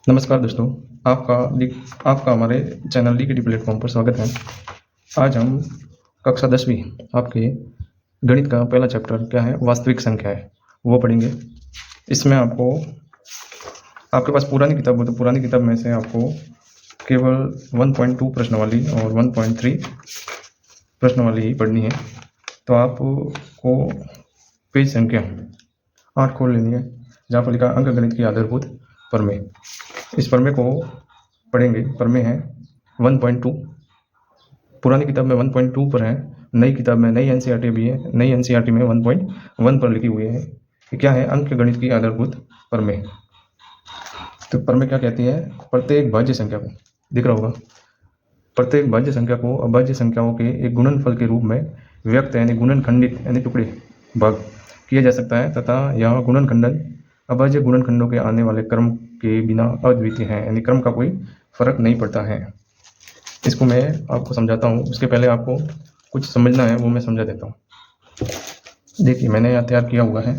नमस्कार दोस्तों, आपका हमारे चैनल डी प्लेटफॉर्म पर स्वागत है। आज हम कक्षा 10वीं आपके गणित का पहला चैप्टर क्या है, वास्तविक संख्या है, वो पढ़ेंगे। इसमें आपके पास पुरानी किताब हो तो पुरानी किताब में से आपको केवल 1.2 प्रश्नावली और 1.3 प्रश्नावली ही पढ़नी है। तो आपको पेज संख्या 8 खोल लेनी है, जहाँ पर लिखा अंक गणित की आधारभूत प्रमेय। इस प्रमेय को पढ़ेंगे। प्रमेय है 1.2। पुरानी किताब में 1.2 पर है, नई किताब में नई एनसीईआरटी भी है। नई एनसीईआरटी में 1.1 पर लिखी हुई है। ये क्या है? अंक गणित की आधारभूत प्रमेय। तो प्रमेय क्या कहती है? प्रत्येक भाज्य संख्या को, दिख रहा होगा, प्रत्येक भाज्य संख्या को अभाज्य संख्याओं के एक गुणनफल के रूप में व्यक्त यानी गुणनखंडित यानी टुकड़े भाग किया जा सकता है, तथा यह गुणनखंडन अभाज्य गुणनखंडों के आने वाले क्रम के बिना अद्वितीय है, यानी क्रम का कोई फर्क नहीं पड़ता है। इसको मैं आपको समझाता हूँ। उसके पहले आपको कुछ समझना है, वो मैं समझा देता हूँ। देखिए, मैंने यहाँ तैयार किया हुआ है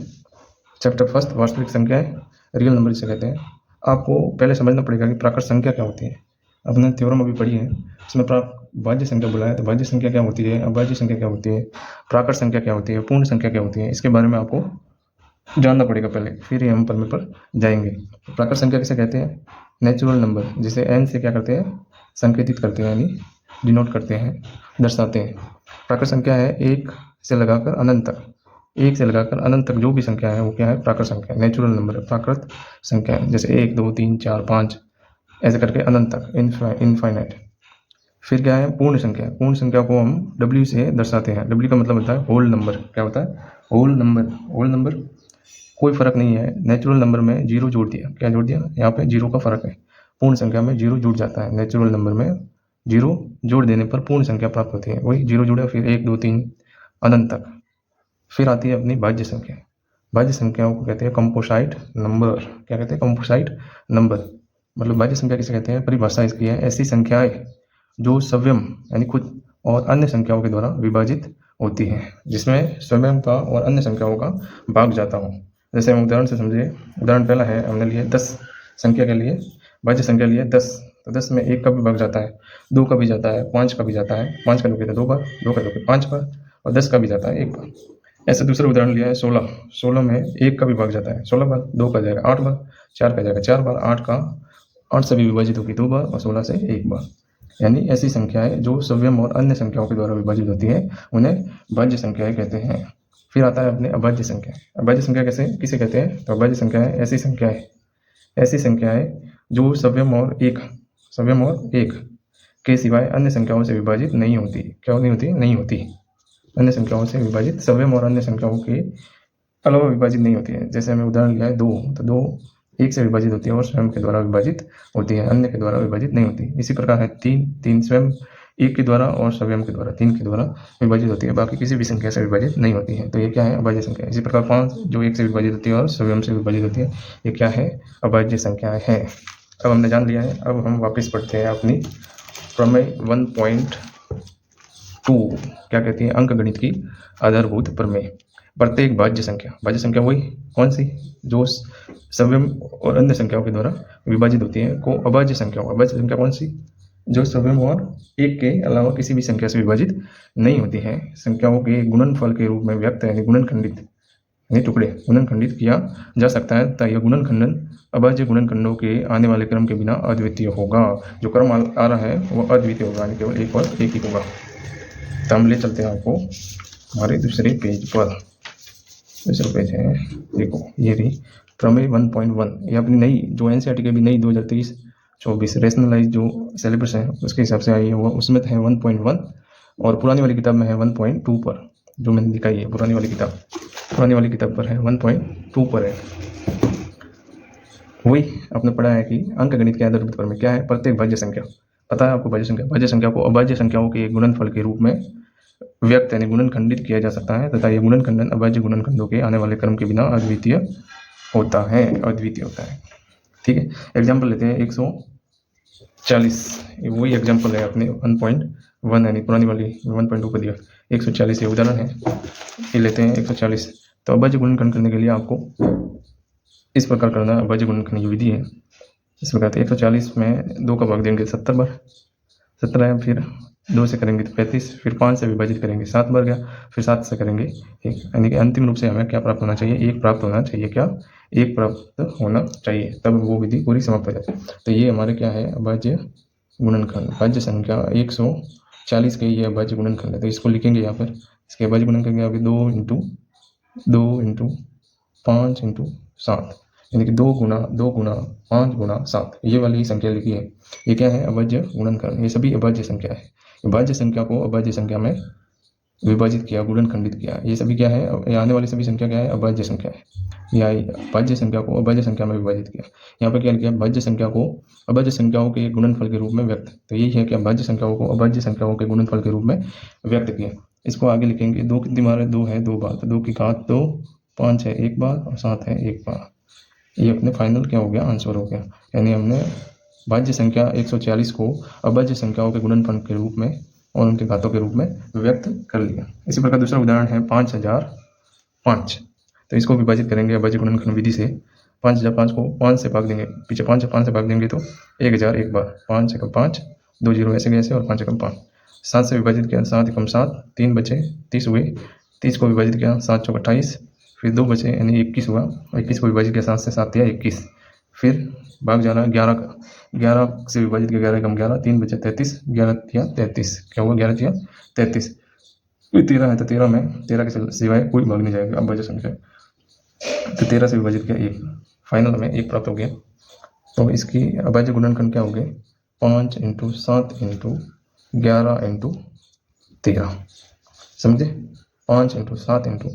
चैप्टर फर्स्ट, वास्तविक संख्या है, रियल नंबर जिसे कहते हैं। आपको पहले समझना पड़ेगा कि प्राकृत संख्या क्या होती है। अपने थ्योरम अभी पढ़ी है, इसमें भाज्य संख्या बोला है, तो भाज्य संख्या क्या होती है, अभाज्य संख्या क्या होती है, प्राकृत संख्या क्या होती है, पूर्ण संख्या क्या होती है, इसके बारे में आपको जानना पड़ेगा पहले, फिर ही हम प्रमेय पर जाएंगे। प्राकृत संख्या किसे कहते हैं? नेचुरल नंबर, जिसे n से क्या करते हैं, संकेतित करते हैं, यानी डिनोट करते हैं, दर्शाते हैं। प्राकृत संख्या है 1 से लगाकर अनंत तक, 1 से लगाकर अनंत तक जो भी संख्या है वो क्या है? प्राकृत संख्या, नेचुरल नंबर है, प्राकृत संख्या है। जैसे 1 2 3 4 5 ऐसे करके अनंत तक, इनफाइनाइट। फिर क्या है? पूर्ण संख्या। पूर्ण संख्या को हम W से दर्शाते हैं। W का मतलब होता है होल नंबर। क्या होता है? Whole number. होल नंबर कोई फर्क नहीं है। नेचुरल नंबर में 0 जोड़ दिया, क्या जोड़ दिया? यहाँ पे 0 का फर्क है। पूर्ण संख्या में 0 जुड़ जाता है। नेचुरल नंबर में 0 जोड़ देने पर पूर्ण संख्या प्राप्त होती है। वही 0 जुड़ा, फिर 1 2 3 अनंत तक। फिर आती है अपनी भाज्य संख्या। भाज्य संख्याओं को कहते हैं कंपोसाइट नंबर। क्या कहते हैं? Composite number. मतलब भाज्य संख्या किसे कहते हैं? परिभाषा इसकी है, ऐसी संख्याएं जो स्वयं यानी खुद और अन्य संख्याओं के द्वारा विभाजित होती है, जिसमें स्वयं का और अन्य संख्याओं का भाग जाता हो। जैसे हम उदाहरण से समझिए। उदाहरण पहला है, हमने लिए 10 संख्या के लिए, भाज्य संख्या लिए 10। तो 10 में 1 का भी भाग जाता है, 2 का भी जाता है, 5 का भी जाता है। 5 का लोगे तो 2 बार, 2 का लोगे 5 बार, और 10 का भी जाता है 1 बार। ऐसे दूसरा उदाहरण लिया है 16। 16 में 1 का भी भाग जाता है 16 बार, 2 का जाएगा 8 बार, 4 का जाएगा 4 बार, 8 से भी विभाजित होगी 2 बार, और 16 से 1 बार। यानी ऐसी संख्याएं जो स्वयं और अन्य संख्याओं के द्वारा विभाजित होती है, उन्हें भाज्य संख्याएं कहते हैं। फिर आता है अपने अभाज्य संख्या। अभाज्य संख्या किसे कहते हैं? तो अभाज्य संख्या है ऐसी संख्याएं जो स्वयं और एक के सिवाय अन्य संख्याओं से विभाजित नहीं होती। क्या नहीं होती? नहीं होती। अन्य संख्याओं से विभाजित, स्वयं और अन्य संख्याओं के अलावा विभाजित नहीं होती है। जैसे हमें उदाहरण लिया है 2, तो 2 1 से विभाजित होती है और स्वयं के द्वारा विभाजित होती है, अन्य के द्वारा विभाजित नहीं होती। इसी प्रकार है 3 स्वयं 1 के द्वारा और स्वयं के द्वारा 3 के द्वारा विभाजित होती है, बाकी किसी भी संख्या से विभाजित नहीं होती है। तो ये क्या है? अभाज्य संख्या। इसी प्रकार 5 जो 1 से विभाजित होती है और स्वयं से विभाजित होती है, ये क्या है? अभाज्य संख्याएं हैं। अब हमने जान लिया है। अब हम वापस पढ़ते हैं अपनी प्रमेय 1.2 क्या कहती है? अंक गणित की आधारभूत प्रमेय। प्रत्येक भाज्य संख्या वही कौन सी? जो स्वयं और अन्य संख्याओं के द्वारा विभाजित होती है को अभाज्य संख्या कौन सी? जो स्वयं और एक के अलावा किसी भी संख्या से विभाजित नहीं होती है। संख्याओं के गुणनफल के रूप में व्यक्त यानी गुणनखंडित यानी टुकड़े गुणनखंडित किया जा सकता है, तथा यह गुणनखंडन अभाज्य गुणनखंडों के आने वाले क्रम के बिना अद्वितीय होगा। जो क्रम आ रहा है वो अद्वितीय होगा, यानी केवल एक और एक ही होगा। तो हम ले चलते हैं आपको हमारे दूसरे पेज पर। दूसरा पेज है, देखो ये रही प्रमेय 1.1। ये अपनी नई जो एनसीईआरटी की भी नई 2023-24 रेशनलाइज जो सिलेबस है उसके हिसाब से आई है, वो उसमें है 1.1, और पुरानी वाली किताब में है 1.2 पर। जो मैंने दिखाई है पुरानी वाली किताब पर है 1.2 पर है। वही आपने पढ़ा है कि अंक गणित के आधारभूत प्रमेय क्या है? प्रत्येक भाज्य संख्या। पता है आपको? भाज्य संख्या को अभाज्य संख्याओं के एक गुणनफल के रूप में व्यक्त यानी गुणनखंडित किया जा सकता है, तथा यह गुणनखंडन अभाज्य गुणनखंडों के आने वाले क्रम के बिना अद्वितीय होता है। ठीक है। एग्जाम्पल लेते हैं 140। वही एग्जाम्पल है अपने 1.1 यानी पुरानी वाली 1.2 पर दिया 140 ये उदाहरण है। ये लेते हैं 140। तो अभाज्य गुणनखंड करने के लिए आपको इस प्रकार करना है। अभाज्य गुणनखंड की विधि है इस प्रकार 140 में 2 का भाग देंगे 70 बार, 17 है, फिर 2 से करेंगे तो 35, फिर 5 से विभाजित करेंगे 7 बार गया, फिर 7 से करेंगे 1, यानी कि अंतिम रूप से हमें क्या प्राप्त होना चाहिए, 1 प्राप्त होना चाहिए। क्या 1 प्राप्त होना चाहिए, तब वो विधि पूरी समाप्त हो जाती है। तो ये हमारे क्या है, अभाज्य गुणनखंड, भाज्य संख्या 140 के ये अभाज्य गुणनखंड है। तो इसको लिखेंगे यहाँ पर, इसके अभाज्य गुणनखंड क्या होगा, 2 इंटू 5 इंटू 7, यानी कि 2 गुना 5 गुना 7, ये वाली ही संख्या लिखी है। ये क्या है, अभाज्य गुणनखंड। ये सभी अभाज्य संख्या है। भाज्य संख्या को अभाज्य संख्या में विभाजित किया, गुणनखंडित किया, ये सभी क्या है, ये आने वाली सभी संख्या क्या है, अभाज्य संख्या है। या भाज्य संख्या को अभाज्य संख्या में विभाजित किया। यहाँ पर क्या लिखा है, भाज्य संख्या को अभाज्य संख्याओं के गुणनफल के रूप में व्यक्त। तो यही है कि भाज्य संख्याओं को अभाज्य संख्याओं के गुणनफल के रूप में व्यक्त किया। इसको आगे लिखेंगे, 2 कितनी बार है, 2 है 2 बार, तो 2 की घात 2, 5 है 1 बार और 7 है 1 बार। ये अपने फाइनल क्या हो गया, आंसर हो गया। यानी हमने भाज्य संख्या 140 को अभाज्य संख्याओं के गुणनफल के रूप में और उनके घातों के रूप में व्यक्त कर लिया। इसी प्रकार दूसरा उदाहरण है 5005। तो इसको विभाजित करेंगे अभाज्य गुणनखंड विधि से। 5005 को 5 से भाग देंगे, पीछे 5 से भाग देंगे तो 1000 एक बार, 5 एकम 5, 2 जीरो ऐसे कैसे और 5 एकम 5। 7 से विभाजित किया, 7 एकम 7, 3 बचे 30 हुए, 30 को विभाजित किया 7 चौक 28, फिर 2 बचे यानी 21 हुआ, 21 को विभाजित किया 7 से 7 दिया 21, फिर भाग जाना 11 से विभाजित किया 11 एकम 11, 3 बचे 33, 11 दिया 33, क्या हुआ 11 दिया 33, कोई 13 है तो 13 में 13 के सिवाय कोई भाग नहीं जाएगा अभाज्य संख्या। तो 13 से विभाजित किया 1, फाइनल हमें 1 प्राप्त हो गया। तो इसकी अभाज्य गुणनखंड क्या हो गए, 5 इंटू 7 इंटू 11 इंटू 13, समझे, 5 इंटू 7 इंटू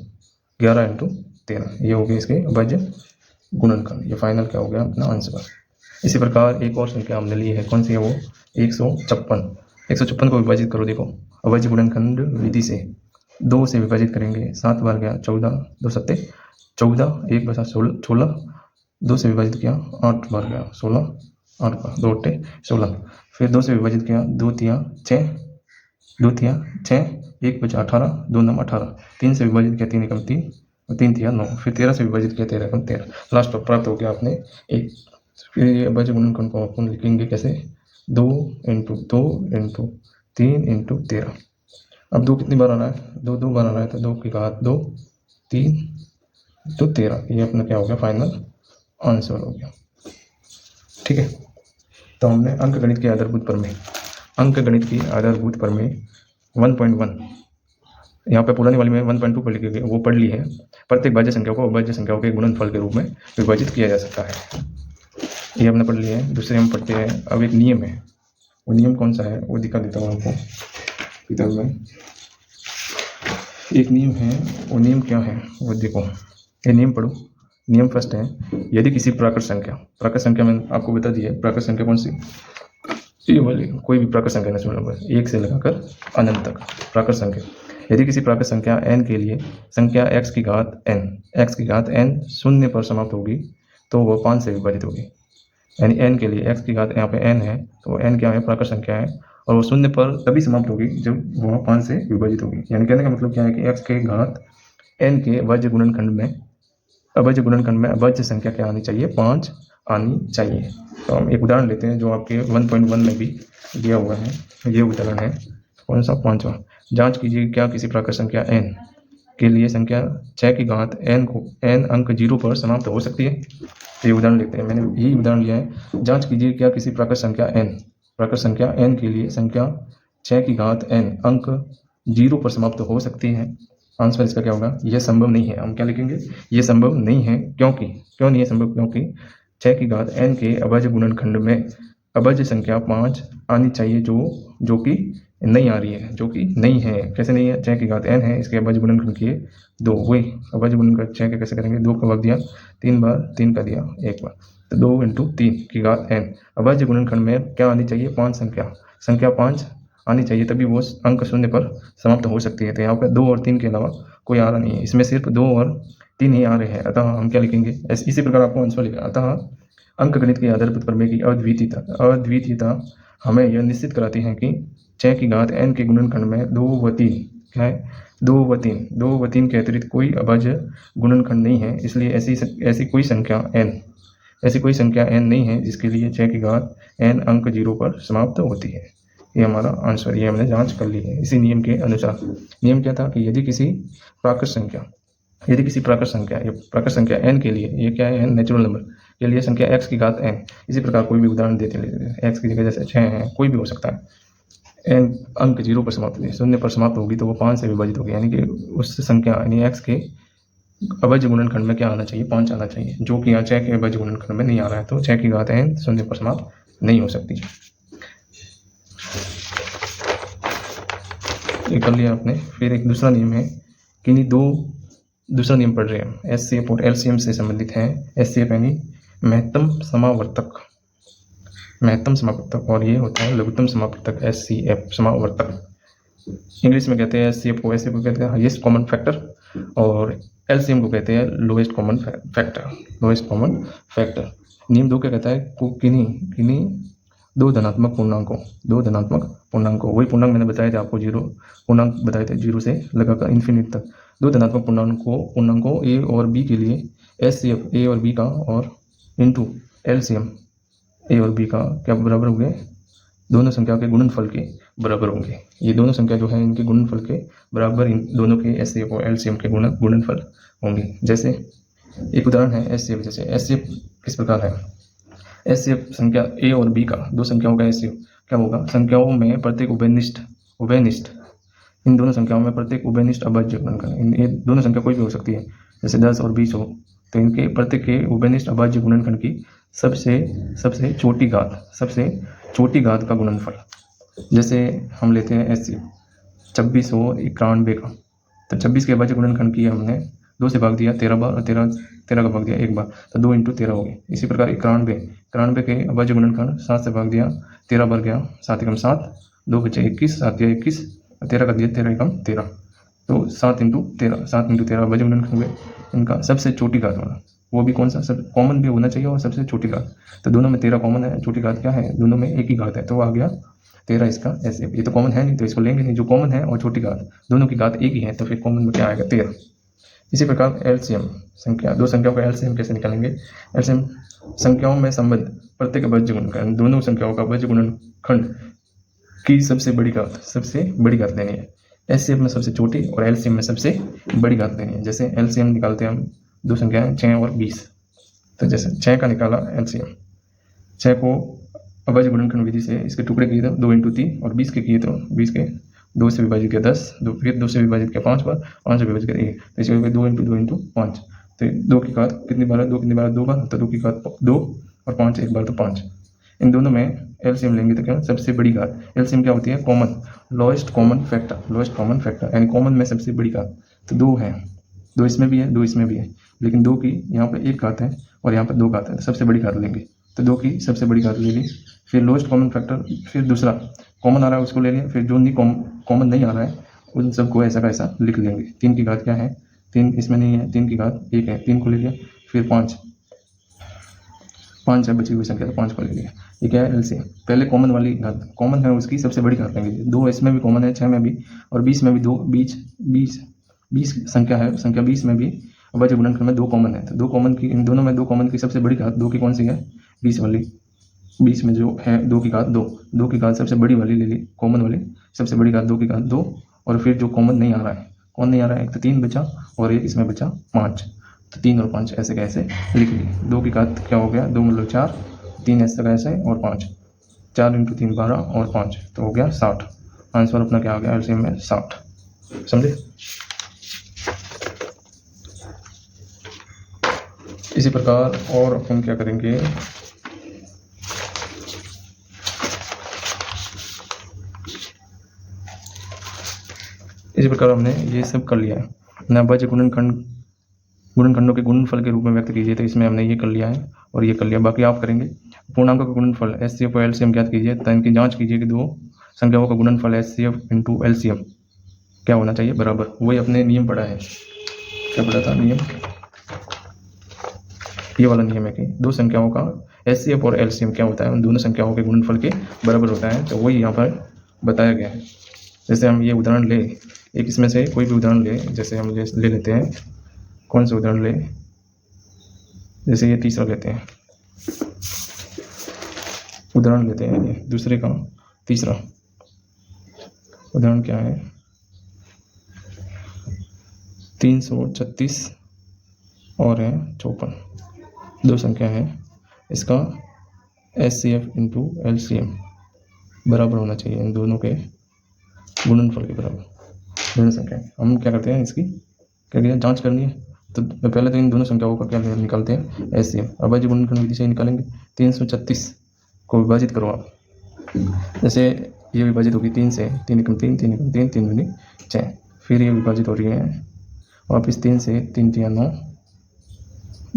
11 इंटू 13, ये हो गए इसके अभाज्य गुणनखंड। ये फाइनल क्या हो गया, अपना आंसर। इसी प्रकार एक और संख्या हमने ली है, कौन सी है वो, 156 को विभाजित करो। देखो अभाज्य गुणनखंड विधि से 2 से विभाजित करेंगे, 7 बार गया 14, 2 सत्ते 14, 1 बचा 16, 2 से विभाजित किया 8 बार गया 16, 8 बार 2 अट्ठे 16, फिर 2 से विभाजित किया 2 तिया 6, 2 तिया 6, 1 बचा 18, 2 नम 18, 3 से विभाजित किया 3 एकम 3, 3 तिया 9, फिर 13 से विभाजित किया 13 एकम 13, लास्ट पर प्राप्त हो गया आपने 1। फिर ये अभाज्य गुणनखंड को अपन लिखेंगे कैसे, 2 इंटू 2 इंटू 3 इंटू 13। अब 2 कितनी बार आ रहा है, 2 बार आ रहा है, तो 2 की घात 2, 3 तो 13, ये अपना क्या हो गया, फाइनल आंसर हो गया। ठीक है, तो हमने अंकगणित के आधारभूत प्रमेय, अंकगणित की आधारभूत प्रमेय 1.1, यहाँ पे पुरानी वाली में 1.2 पर लिखी गई, वो पढ़ ली है। प्रत्येक भाज्य संख्या को अभाज्य संख्याओं के गुणनफल के रूप में विभाजित किया जा सकता है, ये हमने पढ़ लिया है। दूसरे हम पढ़ते हैं, अब एक नियम है, वो नियम कौन सा है वो दिखा देता हूँ आपको किताब में। एक नियम है, वो नियम क्या है वो देखो, ये नियम पढ़ो। नियम फर्स्ट है, यदि किसी प्राकृत संख्या मैंने आपको बता दी है, प्राकृत संख्या कौन सी, ये वाली कोई भी प्राकृत संख्या नहीं नंबर 1 से लगाकर अनंत तक प्राकृत संख्या। यदि किसी प्राकृत संख्या n के लिए संख्या x की घात n शून्य पर समाप्त होगी तो वह 5 से विभाजित होगी। यानी n के लिए x की घात यहाँ पे n है, तो n क्या है, प्राकृत संख्या है, और वो शून्य पर तभी समाप्त होगी जब वह 5 से विभाजित होगी। यानी कहने का मतलब क्या है कि x की घात n के अभाज्य गुणनखंड में अभाज्य संख्या क्या आनी चाहिए, 5 आनी चाहिए। तो हम एक उदाहरण लेते हैं जो आपके 1.1 में भी दिया हुआ है। ये उदाहरण है कौन सा, 5वां। जांच कीजिए क्या किसी प्राकृत संख्या n के लिए संख्या 6 की घात n अंक 0 पर समाप्त हो सकती है। तो ये उदाहरण लेते हैं, मैंने यही उदाहरण लिया है। जांच कीजिए क्या किसी प्राकृत संख्या n के लिए संख्या 6 की घात n अंक 0 पर समाप्त हो सकती है। आंसर इसका क्या होगा, यह संभव नहीं है। हम क्या लिखेंगे, यह संभव नहीं है। क्यों नहीं है संभव, क्योंकि 6 की घात n के अभाज्य गुणनखंड में अभाज्य संख्या 5 आनी चाहिए, जो कि नहीं आ रही है, जो कि नहीं है। कैसे नहीं है, 6 की घात n है, इसके अभाज्य गुणनखंड किए 2, वही अभाज्य गुणनखंड 6 के कैसे करेंगे, 2 का भाग दिया 3 बार, 3 का दिया 1 बार, तो 2 इंटू 3 की घात n। अभाज्य गुणनखंड में क्या आनी चाहिए, 5 संख्या 5 आनी चाहिए, तभी वो अंक शून्य पर समाप्त हो सकती है। तो यहाँ पर 2 और 3 के अलावा कोई आ रहा नहीं है, इसमें सिर्फ 2 और 3 ही आ रहे हैं। अतः हम क्या लिखेंगे, इसी प्रकार आपको आंसर लिखा। अतः अंकगणित के आधारभूत प्रमेय की अद्वितीयता हमें यह निश्चित कराती है कि 6 की घात n के गुणनखंड में 2 व 3 क्या है, 2 व 3 के अतिरिक्त कोई अभाज्य गुणनखंड नहीं है। इसलिए ऐसी कोई संख्या n, ऐसी कोई संख्या n नहीं है जिसके लिए 6 की घात n अंक 0 पर समाप्त होती है। ये हमारा आंसर, ये हमने जांच कर ली है इसी नियम के अनुसार। नियम क्या था कि यदि किसी प्राकृत संख्या ये प्राकृत संख्या n के लिए, ये क्या है, नेचुरल नंबर के लिए संख्या x की घात n, इसी प्रकार कोई भी उदाहरण देते हैं, x की जगह जैसे 6 है, कोई भी हो सकता है, n अंक 0 पर समाप्त होगी, 0 पर समाप्त होगी तो वो 5 से विभाजित होगी, यानी कि उस संख्या यानी x के अभाज्य गुणनखंड में क्या आना चाहिए, 5 आना चाहिए, जो कि यहाँ 6 के अभाज्य गुणनखंड में नहीं आ रहा है, तो 6 की घात n 0 पर समाप्त नहीं हो सकती। ये कर लिया आपने। फिर एक दूसरा नियम है कि दूसरा नियम पढ़ रहे हैं, SCF और LCM से संबंधित है। SCF यानी महत्तम समावर्तक, और ये होता है लघुत्तम समावर्तक, SCF समावर्तक। इंग्लिश में कहते हैं SCF को कहते हैं हाईएस्ट कॉमन फैक्टर, और LCM को कहते हैं लोएस्ट कॉमन फैक्टर। नियम 2 क्या कहता है, किन्हीं दो धनात्मक पूर्णांकों, वही पूर्णांक मैंने बताया था आपको, 0 पूर्णांक बताए थे 0 से लगाकर इन्फिनिट तक, दो धनात्मक पूर्णांकों A और B के लिए SCF A और B का और इंटू LCM A और B का क्या बराबर होंगे, दोनों संख्या के गुणनफल के बराबर होंगे। ये दोनों संख्या जो है इनके गुणनफल के बराबर इन दोनों के SCF और LCM के गुणनफल होंगे। जैसे एक उदाहरण है SCF, जैसे SCF किस प्रकार है, SCF संख्या A और B का, दो संख्याओं का SCF क्या होगा, संख्याओं में प्रत्येक उभयनिष्ठ इन दोनों संख्याओं में प्रत्येक उभयनिष्ठ अभाज्य गुणनखंड, ये दोनों संख्या कोई भी हो सकती है, जैसे 10 और 20 हो, तो इनके प्रत्येक के उभयनिष्ठ अभाज्य गुणनखंड की सबसे छोटी घात का गुणनफल। जैसे हम लेते हैं SCF 26 और 91 का, तो 26 के अभाज्य गुणनखंड की हमने 2 से भाग दिया 13 बार, और 13 का भाग दिया 1 बार, तो 2 × 13 हो गए। इसी प्रकार 91 के अभाज्य गुणनखंड 7 से भाग दिया 13 बार गया, 7 एकम 7, 2 बचे 21, 7 दिया 21, 13 का दिया 13 एकम 13, तो 7 × 13 अभाज्य गुणनखंड हुए। इनका सबसे छोटी घात होना, वो भी कौन सा, सब कॉमन भी होना चाहिए और सबसे छोटी घात, तो दोनों में 13 कॉमन है, छोटी घात क्या है, दोनों में एक ही घात है, तो आ गया 13 इसका SCF। ये तो कॉमन है नहीं तो इसको लेंगे नहीं, जो कॉमन है और छोटी घात दोनों की घात एक ही है, तो फिर कॉमन में क्या आएगा 13। इसी प्रकार LCM संख्या, दो संख्याओं का LCM कैसे निकालेंगे, LCM संख्याओं में संबंध प्रत्येक अभाज्य गुणनखंड, दोनों संख्याओं का अभाज्य गुणनखंड की सबसे बड़ी घात लेनी है। SCF में सबसे छोटी और LCM में सबसे बड़ी घात लेनी है। जैसे LCM निकालते हैं हम, दो संख्याएं 6 और 20, तो जैसे 6 का निकाला LCM, 6 को अभाज्य गुणनखंड विधि से इसके टुकड़े किए तो 2 × 3, और 20 के किए तो 20 के 2 से विभाजित किया 10, फिर 2 से विभाजित किया 5 बार, 5 से विभाजित किया 1, तो इसके 2 × 5, तो 2 की घात कितनी बार है, 2 कितनी बार, 2 बार, तो 2 की घात 2 और 5 एक बार, तो 5। इन दोनों में LCM लेंगे तो क्या, सबसे बड़ी घात। LCM क्या होती है, कॉमन, लोएस्ट कॉमन फैक्टर, यानी कॉमन में सबसे बड़ी घात, तो 2 है, 2 इसमें भी है, 2 इसमें भी है, लेकिन 2 की यहाँ पर एक घात है और यहाँ पर 2 घात है, सबसे बड़ी घात लेंगे, तो 2 की सबसे बड़ी घात ले ली। फिर लोएस्ट कॉमन फैक्टर, फिर दूसरा कॉमन आ रहा है उसको ले लिया, फिर जो नहीं कॉमन नहीं आ रहा है उन सबको ऐसा का ऐसा लिख लेंगे। 3 की घात क्या है, 3 इसमें नहीं है, 3 की घात 1 है, 3 को ले लिया, फिर 5 है बची हुई संख्या, तो 5 को ले लिया। ये क्या है, LCM, पहले कॉमन वाली घात, कॉमन है उसकी सबसे बड़ी घात लेंगे, 2 इसमें भी कॉमन है, 6 में भी, और 20 में भी 2, 20 संख्या है, संख्या 20 में भी अभाज्य गुणनखंड में 2 कॉमन है, तो 2 कॉमन की, इन दोनों में 2 कॉमन की सबसे बड़ी घात 2 की कौन सी है, 20 वाली, 20 में जो है 2 की घात 2 की घात सबसे बड़ी वाली ले ली, कॉमन वाली सबसे बड़ी घात 2 की घात 2, और फिर जो कॉमन नहीं आ रहा है, कौन नहीं आ रहा है, एक तो 3 बचा और एक इसमें बचा 5, तो 3 और 5 ऐसे कैसे लिख ली। 2 की घात क्या हो गया, 2 मतलब 4, 3 ऐसे कैसे और 5, 4 × 3 12 और 5, तो हो गया 60। आंसर अपना क्या आ गया LCM में 60, समझे। इसी प्रकार और अपन क्या करेंगे, इसी प्रकार हमने ये सब कर लिया है। अभाज्य गुणनखंडों के गुणनफल के रूप में व्यक्त कीजिए, तो इसमें हमने ये कर लिया है और ये कर लिया, बाकी आप करेंगे। पूर्णांकों का गुणनफल SCF और LCM ज्ञात कीजिए, तो इनकी जांच कीजिए कि दो संख्याओं का गुणनफल SCF × LCM क्या होना चाहिए, बराबर। वही अपने नियम पढ़ा है, क्या पढ़ा था नियम, ये वाला नियम है कि दो संख्याओं का SCF और LCM क्या होता है, उन दोनों संख्याओं के गुणनफल के बराबर होता है, तो वही यहाँ पर बताया गया है। जैसे हम ये उदाहरण ले, एक इसमें से कोई भी उदाहरण ले, जैसे हम ले लेते हैं, कौन सा उदाहरण ले, जैसे ये तीसरा लेते हैं, उदाहरण लेते हैं, ये दूसरे का तीसरा उदाहरण क्या है, 336 और है 54, दो संख्या है, इसका HCF इंटू LCM बराबर होना चाहिए, इन दोनों के गुणनफल के बराबर दोनों संख्या। हम क्या करते हैं, इसकी क्या कहते हैं, जांच करनी है, तो पहले तो इन दोनों संख्याओं का क्या निकालते हैं, HCF। अभाज्य गुणनखंड विधि से निकालेंगे। 336 को विभाजित करो आप, जैसे ये विभाजित होगी 3 से, 3 एकम 3, 3 एकम 3, 3 दूनी 6, फिर ये विभाजित हो रही है वापस 3 से, 3 तिया 9,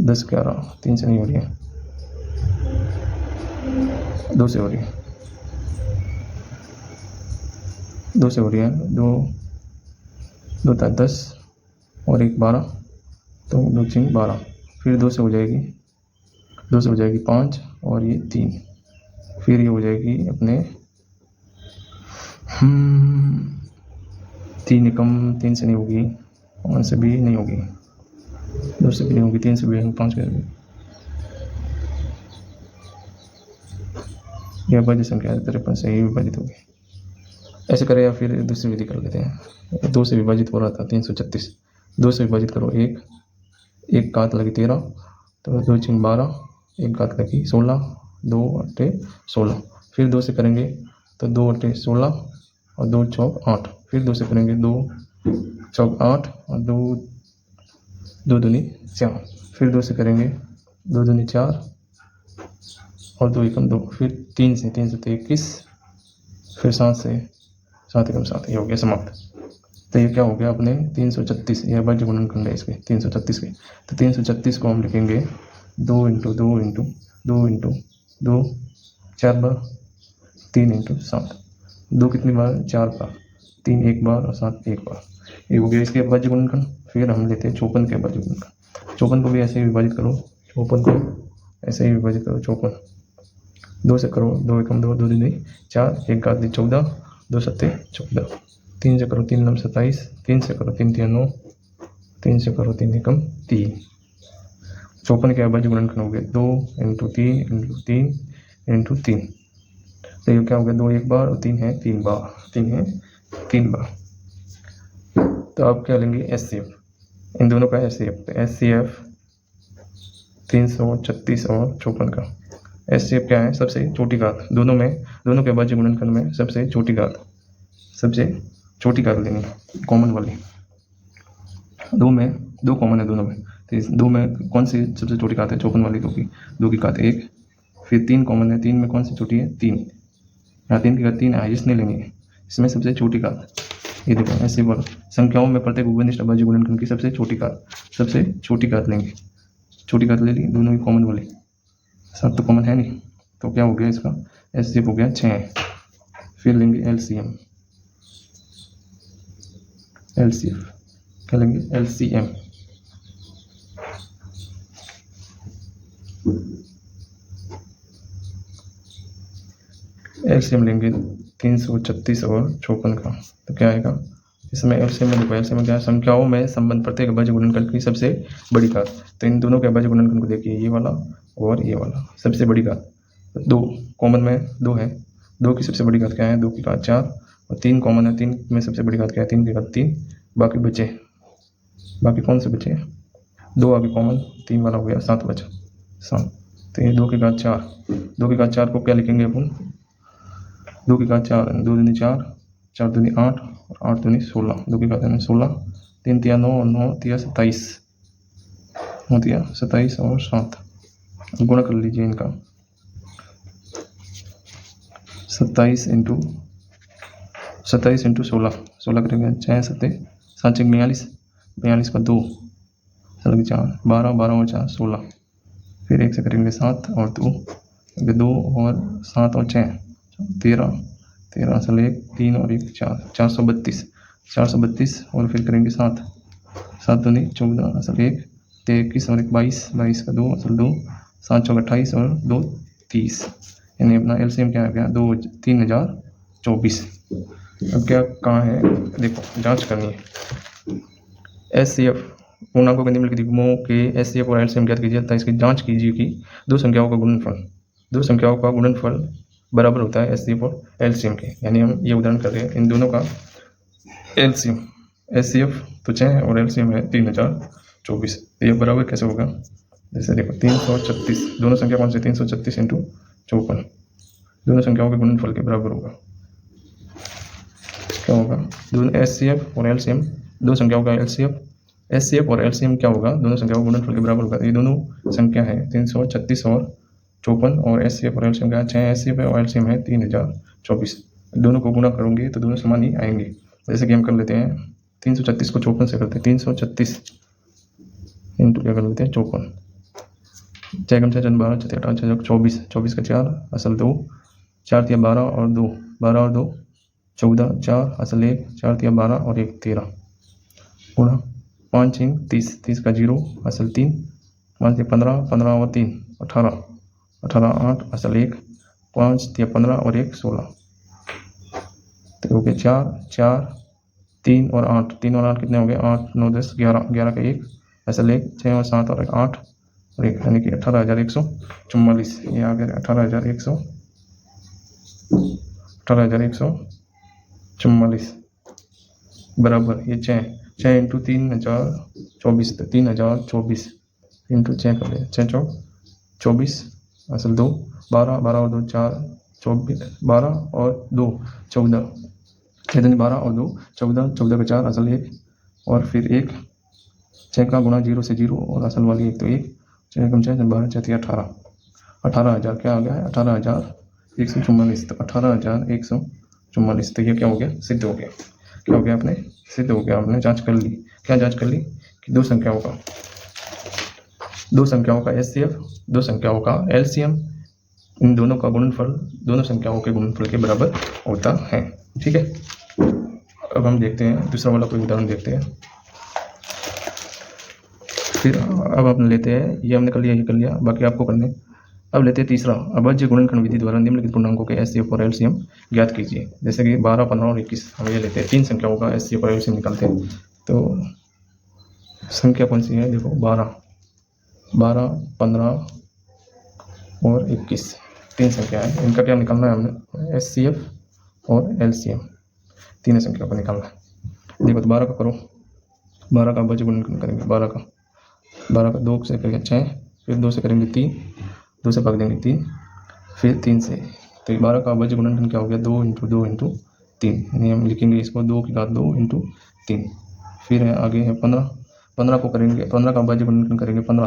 10 11, 3 से नहीं हो रही है, 2 से हो रही है, 2 से हो रही है, 2 2 10 और 1 12, तो 2 3 12, फिर 2 से हो जाएगी, 2 से हो जाएगी 5 और ये 3, फिर ये हो जाएगी अपने 3 एकम 3 से नहीं होगी, 5 से भी नहीं होगी, 2 से भी नहीं होगी, 3 से भी नहीं, 5 से भी। यह अभाज्य संख्या 53 से ही विभाजित होगी। ऐसे करें या फिर दूसरी विधि कर लेते हैं। 2 से विभाजित हो रहा था 336, 2 से विभाजित करो, 1 घात लगी 13, तो 2 3 12, 1 घात लगी 16, 2 8 16, फिर 2 से करेंगे तो 2 8 16 और 2 चौक 8, फिर 2 से करेंगे 2 चौक 8 और 2 दूनी 4, फिर 2 से करेंगे 2 दूनी 4 और 2 एकम 2, फिर 3 से 21, फिर 7 से 7 एकम 7, ये हो गया समाप्त। तो ये क्या हो गया अपने 336, यह अभाज्य गुणनखंड है इसके 336 के। तो 336 को हम लिखेंगे 2 इंटू 2 इंटू 2 इंटू 2 4 बार, 3 इंटू 7, 2 कितनी बार, 4 बार, 3 एक बार और 7 एक बार, ये हो गया इसके अभाज्य गुणनखंड। फिर हम लेते हैं 54 के अभाज्य गुणनखंड। 54 को भी ऐसे ही विभाजित करो, 54 को ऐसे ही विभाजित करो, 54 2 से करो, 2 एकम 2, 2 दूनी 4, 1 घात 14, 2 सत्ते 14, 3 से करो 3 नम 27, 3 से करो 3 तिया 9, 3 से करो 3 एकम 3। 54 के अभाज्य गुणनखंड हो गए 2 इंटू 3 इंटू 3 इंटू 3, तो ये क्या हो गया, 2 एक बार और 3 है 3 बार, 3 है 3 बार। तो आप क्या लेंगे, HCF, इन दोनों का HCF, तो HCF 336 और 54 का HCF क्या है, सबसे छोटी घात, दोनों के अभाज्य गुणनखंड में सबसे छोटी घात लेनी, कॉमन वाली। 2 कॉमन है दोनों में, तो इस 2 में कौन सी सबसे छोटी घात है, 54 वाली, क्योंकि 2 की घात 1, फिर 3 कॉमन है, 3 में कौन सी छोटी है, 3, यहाँ 3 की घात 3 है, इसने लेनी है, इसमें सबसे छोटी घात, ये देखो ऐसे बोलो, संख्याओं में प्रत्येक उभयनिष्ठ अभाज्य गुणनखंड की सबसे छोटी घात लेंगे, छोटी घात ले ली, दोनों की कॉमन वाली, 7 तो कॉमन है नहीं, तो क्या हो गया इसका HCF हो गया 6। फिर लेंगे LCM, क्या लेंगे, LCM, लेंगे 336 और 54 का, तो क्या आएगा इसमें LCM में, देखो LCM में क्या है, संख्याओं में संबंध प्रत्येक अभाज्य गुणनखंड की सबसे बड़ी घात, तो इन दोनों के अभाज्य गुणनखंड को देखिए, ये वाला और ये वाला, सबसे बड़ी घात 2, कॉमन में 2 है, 2 की सबसे बड़ी घात क्या है, 2 की घात 4, और 3 कॉमन है, 3 में सबसे बड़ी घात क्या है, 3 की घात 3, बाकी कौन से बचे, 2 आगे कॉमन, 3 वाला हो गया, 7 बचा 7, तो ये 2 की घात 4, 2 की घात 4 को क्या लिखेंगे अपन, 2 की घात 4, 2 दूनी 4, 4 दूनी 8 और 8 दूनी 16, 2 की घात 16, 3 तिया 9 और 9 तिया 27, 9 तिया 27 और 7, गुणा कर लीजिए इनका, 27 इंटू 16 करेंगे, 6 7 7 42, 42 का 2, 4 12, 12 और 4 16, फिर 1 से करेंगे 7 और 2 और 7 और 6 13, 13 असल 1, 3 और 1 4, 432 और फिर करेंगे 7 दूनी 14 असल 1, 21 और 1 22, 22 का 2 असल 2, 7 चौक 28 और 2 30, यानी अपना LCM क्या आ गया, 3024। अब क्या कहाँ है, देखो जांच करनी है, HCF पूर्णांकों के निम्नलिखित युग्मों के एचसीएफ और एलसीएम ज्ञात कीजिए तथा इसकी जांच कीजिए कि दो संख्याओं का गुणनफल बराबर होता है एचसीएफ और एलसीएम के। यानी हम ये उदाहरण कर रहे हैं, इन दोनों का एलसीएम, एचसीएफ तो 6 है और एलसीएम है 3024। तो ये बराबर कैसे होगा? जैसे देखो 336, दोनों संख्या कौन सी? 336 इंटू 54, दोनों संख्याओं के गुणनफल के बराबर होगा। क्या होगा? दोनों एचसीएफ और एलसीएम, दो संख्याओं का एचसीएफ और एलसीएम क्या होगा? दोनों संख्याओं के गुणनफल के बराबर होगा। ये दोनों संख्या है 336 और 54, और एचसीएफ और एलसीएम क्या है? 6 एचसीएफ और एलसीएम है 3024। दोनों को गुणा करोगे तो दोनों समान ही आएंगे। जैसे कि हम कर लेते हैं 336 को 54 से करते हैं, 336 इंटू क्या कर लेते हैं 54, 6 कम 6 12 6 8 6 24, 24 का 4 असल 2, 4 तिया 12 और 2, 12 और 2 14, 4 असल 1, 4 तिया 12 और 1 13, गुणा 5 6 30, 30 का 0 असल 3, 5 तिया 15, 15 और 3 18, 18 8 असल 1, 5 तिया 15 और 1 16, तो हो गए 4 4 3 और 8, 3 और 8 कितने हो गए? 8 9 10 11, 11 का 1 असल 1, 6 और 7 और 8 और 1, यानी कि 18,144। ये आ गया 18,144 बराबर ये 6 इंटू 3024, तो 3024 इंटू 6 कर ले, 6 चौक 24 असल 2, 12 12 और 2 4 24, 12 और 2 14, 6 12 और 2 14, 14 का 4 असल 1 और फिर 1, 6 का गुणा 0 से 0 और असल वाली 1 तो 1, 6 कम 6 12 6 18, 18,000 क्या आ गया है? 18,144। तो 18,144, तो ये क्या हो गया? सिद्ध हो गया। क्या हो गया? आपने सिद्ध हो गया, आपने जांच कर ली। क्या जांच कर ली? कि दो संख्याओं का एचसीएफ, दो संख्याओं का एलसीएम, इन दोनों का गुणनफल दोनों संख्याओं के गुणनफल के बराबर होता है। ठीक है, अब हम देखते हैं दूसरा वाला कोई उदाहरण देखते हैं। फिर अब हम लेते हैं, ये हमने कर लिया, ये कर लिया, बाकी आपको करने। अब लेते हैं तीसरा, अभाज्य गुणनखंड विधि द्वारा निम्नलिखित पूर्णांकों के एचसीएफ और एलसीएम ज्ञात कीजिए। जैसे कि 12 15 और 21, हम ये लेते हैं, तीन संख्याओं का एचसीएफ और एलसीएम निकालते हैं। तो संख्या कौन सी है? देखो 12 15 और 21, तीन संख्या है, इनका क्या निकालना है हमने? एचसीएफ और एलसीएम, तीन संख्याओं को निकालना है। देखो तो 12 का करो, 12 का अभाज्य गुणनखंड करेंगे, 12 का 2 से करेंगे 6, फिर 2 से करेंगे 3, 2 से भाग देंगे 3, फिर 3 से, तो 12 का अभाज्य गुणनखंड क्या हो गया? 2 इंटू 2 इंटू 3, यानी हम लिखेंगे इसको 2 की घात 2 इंटू 3। फिर है आगे है 15, 15 को करेंगे, 15 का अभाज्य गुणनखंड करेंगे 15,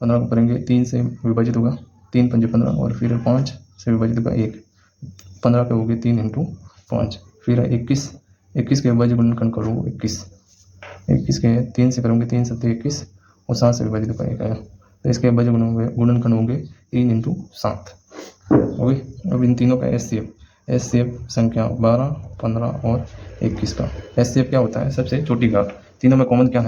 15 को करेंगे 3 से विभाजित होगा, 3 पंजे 15, और फिर 5 से विभाजित होगा 1, 15 के हो गए 3 इंटू 5। फिर है 21, 21 के अभाज्य गुणनखंड करो 21, 21 के 3 से करोगे 3 7 21 और 7 से विभाजित होगा 1 आया, तो इसके अभाज्य गुणनखंड होंगे 3 इंटू 7 हो गई। अब इन तीनों का एचसीएफ संख्या 12 15 और 21 का एचसीएफ क्या होता है? सबसे छोटी घात। तीनों में कॉमन क्या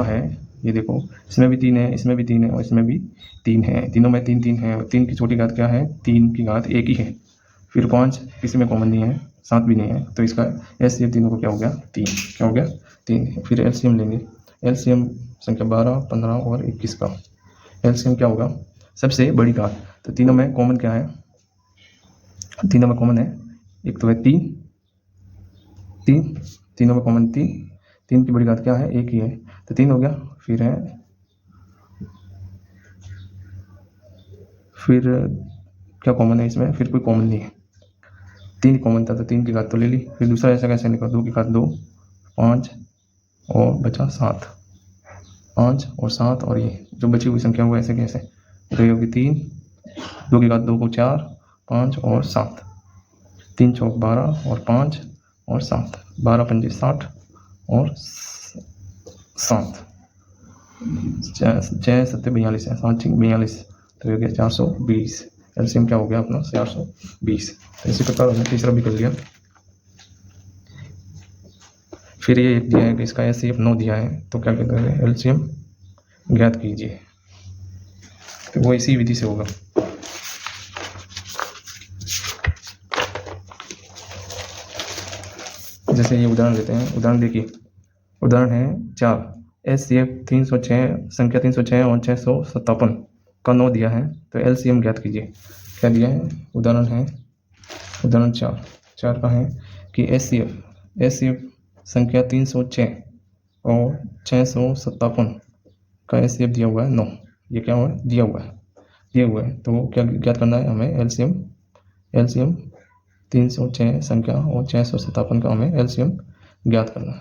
है? ये देखो, इसमें भी 3 है, इसमें भी 3 है और इसमें भी 3 है, तीनों में 3 3 है, और 3 की छोटी घात क्या है? 3 की घात 1 ही है। फिर 5 किसी में कॉमन नहीं है, 7 भी नहीं है, तो इसका एचसीएफ तीनों को क्या हो गया? 3। क्या हो गया? 3। फिर एलसीएम लेंगे, एलसीएम संख्या 12 15 और 21 का एलसीएम क्या होगा? सबसे बड़ी घात। तो तीनों में कॉमन क्या है? तीनों में कॉमन है, एक तो है 3, तीनों में कॉमन 3 की बड़ी घात क्या है? 1 ही है, तो 3 हो गया। फिर है, फिर क्या कॉमन है इसमें? फिर कोई कॉमन नहीं है, 3 कॉमन था तो 3 की घात तो ले ली। फिर दूसरा ऐसा कैसे निकला? 2 की घात 2, 5 और बचा 7, 5 और 7, और ये जो बची हुई संख्या हुआ ऐसे कैसे? तो ये होगी 3, 2 की घात 2 को 4, 5 और 7, 3 चौक 12 और 5 और 7, 12 पंजे 60 और 7, 6 7 42 है, 7 6 42, तो ये हो गया 420। एलसीएम क्या हो गया अपना? 420। तो इसी प्रकार हमने तीसरा भी कर लिया। फिर ये दिया है कि इसका एचसीएफ 9 दिया है, तो क्या कहते हैं? एलसीएम ज्ञात कीजिए, तो वो इसी विधि से होगा। जैसे ये उदाहरण लेते हैं, उदाहरण देखिए, उदाहरण है 4, HCF 306 संख्या 306 और 657 का 9 दिया है, तो LCM ज्ञात कीजिए। क्या दिया है? उदाहरण 4 का है कि HCF संख्या 306 और 657 का HCF दिया हुआ है 9। ये क्या हुआ है? दिया हुआ है। तो क्या ज्ञात करना है हमें? LCM 306 संख्या और 657 का हमें LCM ज्ञात करना है।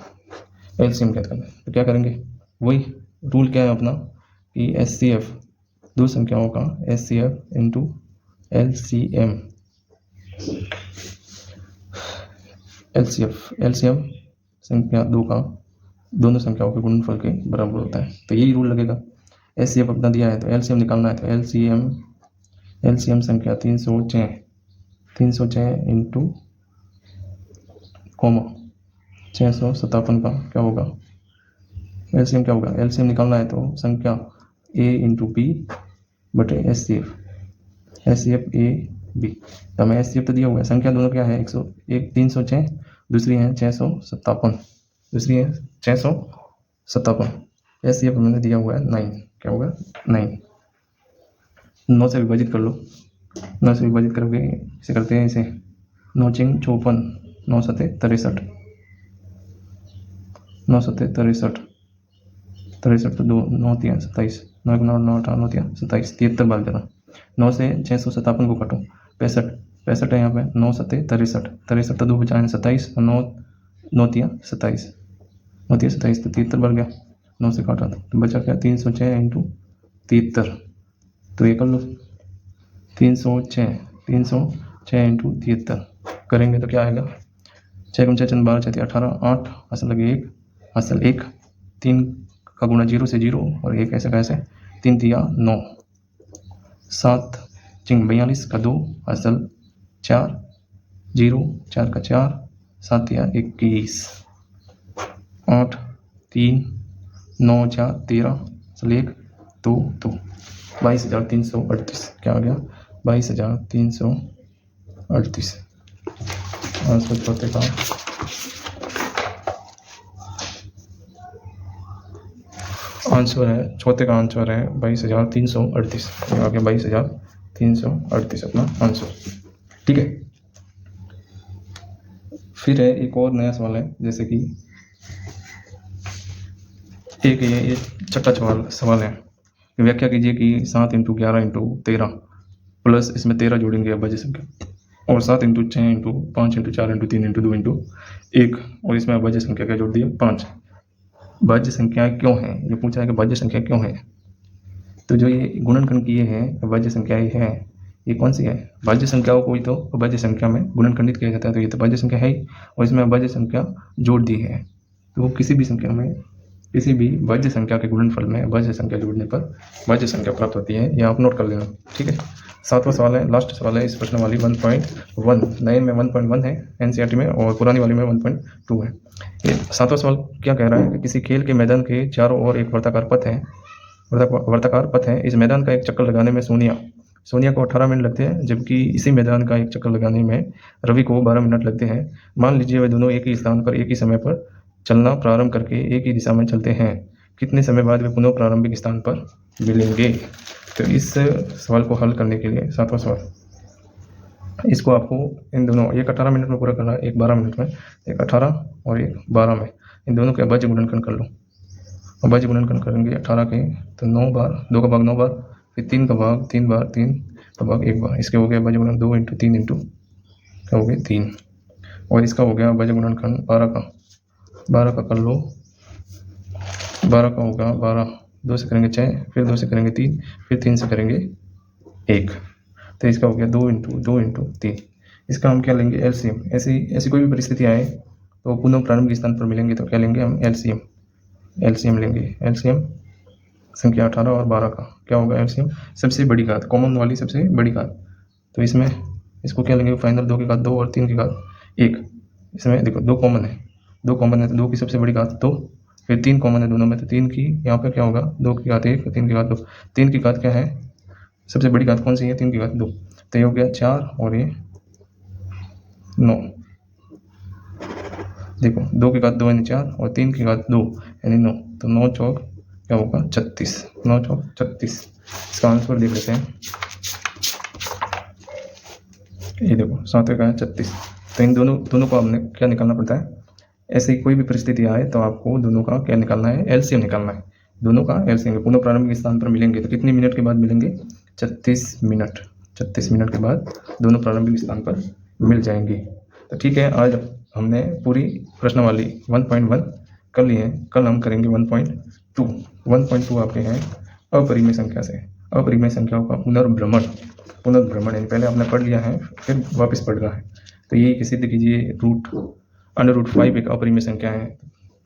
तो क्या करेंगे? वही रूल क्या है अपना कि HCF दो संख्याओं का HCF इंटू LCM संख्या दो का दोनों संख्याओं के गुणनफल के बराबर होता है। तो यही रूल लगेगा। HCF अपना दिया है तो LCM निकालना है, तो LCM संख्या 306 इंटू 657 का क्या होगा? LCM क्या होगा? LCM निकालना है तो संख्या A इंटू B बटे HCF A B। तो हमें HCF तो दिया हुआ है, संख्या दोनों क्या है? 306, दूसरी है 657। HCF हमने दिया हुआ है 9। क्या होगा? 9। 9 से विभाजित कर लो। 9 से विभाजित करोगे, इसे करते हैं इसे 9 चिंग 54, 9 सते 63, 9 सते 63 तो 2, 9 3 27, 9 1 9 9 8 9 3 27, 73 बार देना। 9 से 657 को काटो, 65 है यहाँ पे, 9 सते 63 तो 2 बचा है 27, 9 3 27, 9 3 27 तो 73 बढ़ गया। 9 से काटा तो बचा क्या? 306 इंटू 73। तो ये कर लो 306 इंटू 73 करेंगे तो क्या आएगा? 6 6 12 6 18, 8 असल लगे 1, असल 1, 3 का गुणा 0 से 0 और 1 ऐसे कैसे? 3 दिया 9, 7 चिंग 42 का 2 असल 4, 0 4 का 4, 7 दिया 21, 8 3 9 4 13 असल 1 2 22,338। क्या आ गया? 22,338। आंसर चौथे का आंसर है 22,338। ये आ गया 22,338 अपना आंसर। ठीक है, फिर है एक और नया सवाल है, जैसे कि ये छठा सवाल है। व्याख्या कीजिए कि 7 इंटू 11 इंटू 13 प्लस इसमें 13 जोड़ेंगे अभाज्य संख्या, और 7 into 6 into 5 into 4 into 3 into 2 into 1, और इसमें अभाज्य संख्या क्या जोड़ दिया? 5। भाज्य संख्या क्यों है? ये पूछा है कि भाज्य संख्या क्यों है। तो जो ये गुणनखंड किए हैं भाज्य संख्या ये है, ये कौन सी है? भाज्य संख्याओं को ही तो अभाज्य संख्या में गुणनखंडित किया जाता है, तो ये तो भाज्य संख्या है ही, और इसमें अभाज्य संख्या जोड़ दी है। तो किसी भी संख्या में, किसी भी भाज्य संख्या के गुणनफल में भाज्य संख्या जोड़ने पर भाज्य संख्या प्राप्त होती है। यह आप नोट कर लेना। ठीक है, 7वां सवाल है, लास्ट सवाल है इस प्रश्न वाली 1.1। नए में 1.1 है एनसीईआरटी में, और पुरानी वाली में 1.2 है। ये 7वां सवाल क्या कह रहा है कि किसी खेल के मैदान के चारों ओर एक वर्ताकार पथ है। इस मैदान का एक चक्कर लगाने में सोनिया को 18 मिनट लगते हैं, जबकि इसी मैदान का एक चक्कर लगाने में रवि को 12 मिनट लगते हैं। मान लीजिए वे दोनों एक ही स्थान पर एक ही समय पर चलना प्रारंभ करके एक ही दिशा में चलते हैं। कितने समय बाद वे पुनः प्रारंभिक स्थान पर मिलेंगे? तो इस सवाल को हल करने के लिए 7वां सवाल, इसको आपको इन दोनों, एक 18 मिनट में पूरा करना है, एक 12 मिनट में, एक 18 और एक 12 में। इन दोनों के अभाज्य गुणनखंड कर लो। अभाज्य गुणनखंड करेंगे 18 के तो 9 बार, 2 का भाग 9 बार, फिर 3 का भाग 3 बार, 3 का भाग 1 बार। इसके हो गया अभाज्य गुणनखंड 2 इंटू 3 इंटू क्या हो गया 3, और इसका हो गया अभाज्य गुणनखंड 12 का कर लो। 12 का होगा 12, 2 से करेंगे 6, फिर 2 से करेंगे 3, फिर 3 से करेंगे 1, तो इसका हो गया 2 इंटू 3। इसका हम क्या लेंगे? एलसीएम। ऐसी कोई भी परिस्थिति आए तो पुनः प्रारंभिक स्थान पर मिलेंगे तो क्या लेंगे हम? एलसीएम लेंगे। एलसीएम संख्या 18 और 12 का क्या होगा? एलसीएम सबसे बड़ी घात, कॉमन वाली सबसे बड़ी घात। तो इसमें इसको क्या लेंगे? फाइनल 2 की घात 2 और 3 की घात 1। इसमें देखो 2 कॉमन है तो 2 की सबसे बड़ी घात 2, फिर 3 कॉमन है दोनों में तो 3 की, यहाँ पर क्या होगा? 2 की घात 1, 3 की घात 2। 3 की घात क्या है? सबसे बड़ी घात कौन सी है? 3 की घात 2। तो ये हो गया 4 और ये 9। देखो 2 की घात 2 यानी 4 और 3 की घात 2 यानी 9, तो 9 चौक क्या होगा 36, 9 चौक 36। इसका आंसर देख लेते हैं। ये देखो 7 का 36। तो इन दोनों को हमने क्या निकालना पड़ता है, ऐसी कोई भी परिस्थिति आए तो आपको दोनों का क्या निकालना है, एलसीएम निकालना है। दोनों का एलसीएम पुनः प्रारंभिक स्थान पर मिलेंगे तो कितने मिनट के बाद मिलेंगे, 36 मिनट। 36 मिनट के बाद दोनों प्रारंभिक स्थान पर मिल जाएंगे। तो ठीक है, आज हमने पूरी प्रश्नावली 1.1 कर ली है। कल हम करेंगे 1.2। 1.2 आपके हैं अपरिमेय संख्या से, अपरिमेय संख्याओं का पुनर्भ्रमण यानी पहले आपने पढ़ लिया है फिर वापस पढ़ रहा है। तो ये सिद्ध कीजिए √5 एक अपरिमेय संख्या है,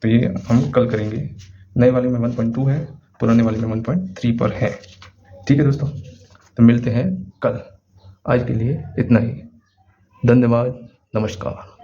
तो ये हम कल करेंगे। नए वाले में 1.2 है, पुराने वाले में 1.3 पर है। ठीक है दोस्तों, तो मिलते हैं कल। आज के लिए इतना ही। धन्यवाद, नमस्कार।